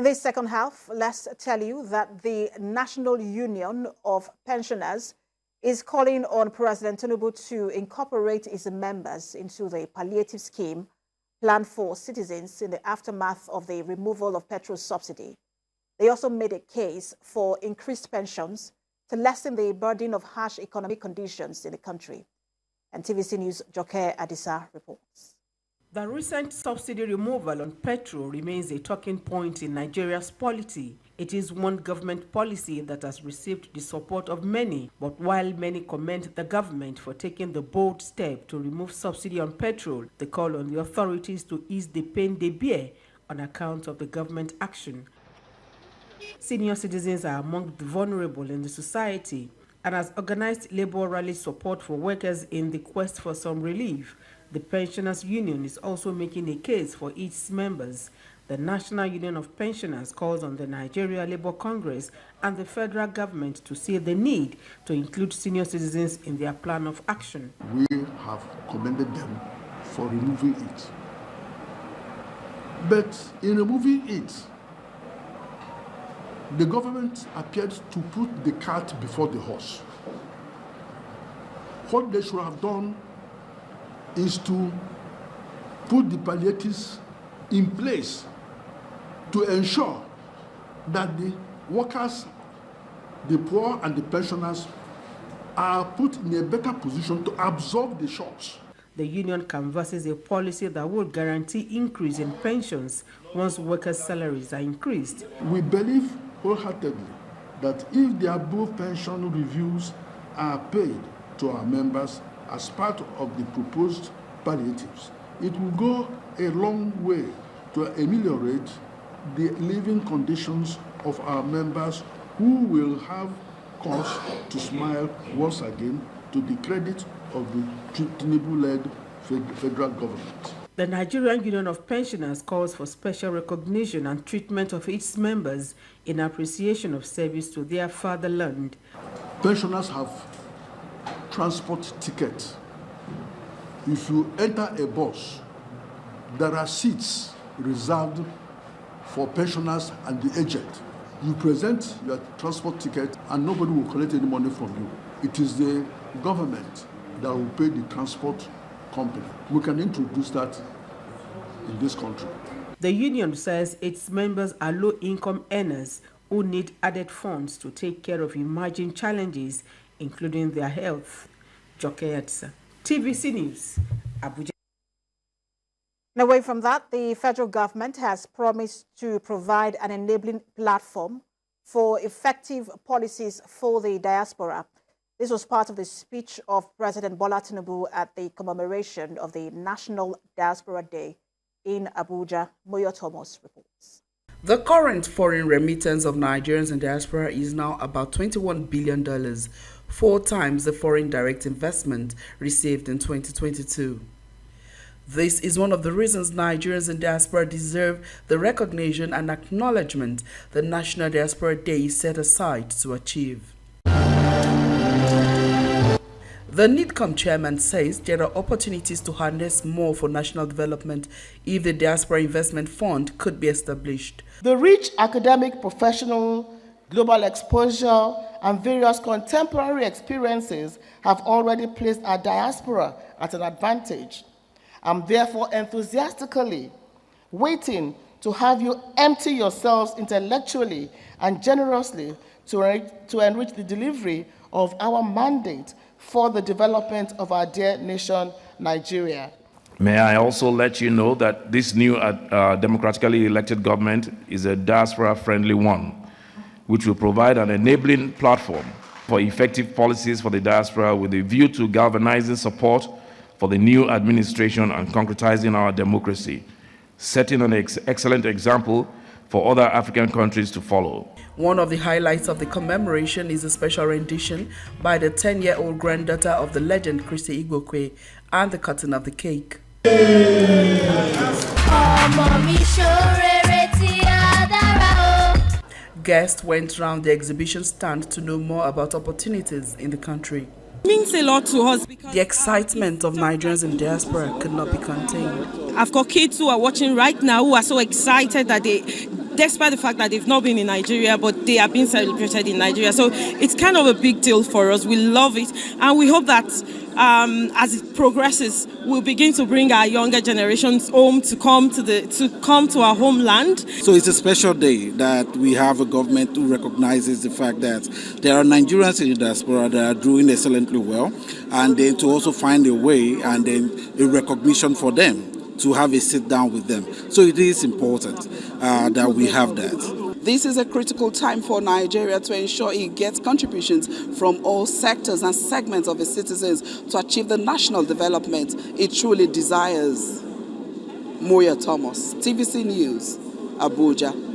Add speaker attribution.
Speaker 1: this second half, let's tell you that the National Union of Pensioners is calling on President Tinubu to incorporate his members into the palliative scheme planned for citizens in the aftermath of the removal of petrol subsidy. They also made a case for increased pensions to lessen the burden of harsh economic conditions in the country. And TVC News' Joke Adisa reports.
Speaker 2: The recent subsidy removal on petrol remains a talking point in Nigeria's polity. It is one government policy that has received the support of many, but while many commend the government for taking the bold step to remove subsidy on petrol, they call on the authorities to ease the pain they bear on account of the government action. Senior citizens are among the vulnerable in the society, and has organized labor rally support for workers in the quest for some relief. The Pensioners Union is also making a case for its members. The National Union of Pensioners calls on the Nigeria Labour Congress and the federal government to see the need to include senior citizens in their plan of action.
Speaker 3: We have commended them for removing it. But in removing it, the government appeared to put the cart before the horse. What they should have done is to put the palliatives in place to ensure that the workers, the poor and the pensioners are put in a better position to absorb the shocks.
Speaker 2: The union canvasses a policy that will guarantee increase in pensions once workers' salaries are increased.
Speaker 3: We believe wholeheartedly that if the above pension reviews are paid to our members as part of the proposed palliatives, it will go a long way to ameliorate the living conditions of our members, who will have cause to smile once again to the credit of the Tinubu-led federal government.
Speaker 2: The Nigerian Union of Pensioners calls for special recognition and treatment of its members in appreciation of service to their fatherland.
Speaker 3: Pensioners have transport tickets. If you enter a bus, there are seats reserved for pensioners and the aged. You present your transport ticket and nobody will collect any money from you. It is the government that will pay the transport company. We can introduce that in this country.
Speaker 2: The union says its members are low-income earners who need added funds to take care of emerging challenges, including their health. Joke Adisa, TVC News, Abuja.
Speaker 1: And away from that, the federal government has promised to provide an enabling platform for effective policies for the diaspora. This was part of the speech of President Bola Tinubu at the commemoration of the National Diaspora Day in Abuja. Moyo Thomas reports.
Speaker 4: The current foreign remittance of Nigerians in diaspora is now about $21 billion, 4 times the foreign direct investment received in 2022. This is one of the reasons Nigerians in diaspora deserve the recognition and acknowledgement the National Diaspora Day is set aside to achieve. The NIDCOM chairman says there are opportunities to harness more for national development if the Diaspora Investment Fund could be established.
Speaker 5: The rich academic, professional, global exposure, and various contemporary experiences have already placed our diaspora at an advantage. I'm therefore enthusiastically waiting to have you empty yourselves intellectually and generously to enrich the delivery of our mandate for the development of our dear nation, Nigeria.
Speaker 6: May I also let you know that this new democratically elected government is a diaspora-friendly one, which will provide an enabling platform for effective policies for the diaspora with a view to galvanizing support for the new administration and concretizing our democracy, setting an excellent example for other African countries to follow.
Speaker 4: One of the highlights of the commemoration is a special rendition by the 10-year-old granddaughter of the legend Christy Igokwe and the cutting of the cake. Guests went round the exhibition stand to know more about opportunities in the country.
Speaker 7: It means a lot to us because
Speaker 4: the excitement of Nigerians in diaspora could not be contained.
Speaker 7: I've got kids who are watching right now who are so excited that despite the fact that they've not been in Nigeria, but they are being celebrated in Nigeria. So it's kind of a big deal for us. We love it, and we hope that as it progresses, we'll begin to bring our younger generations home to come to our homeland.
Speaker 8: So it's a special day that we have a government who recognizes the fact that there are Nigerians in the diaspora that are doing excellently well, and then to also find a way and then a recognition for them to have a sit down with them. So it is important that we have that.
Speaker 9: This is a critical time for Nigeria to ensure it gets contributions from all sectors and segments of its citizens to achieve the national development it truly desires. Moya Thomas, TVC News, Abuja.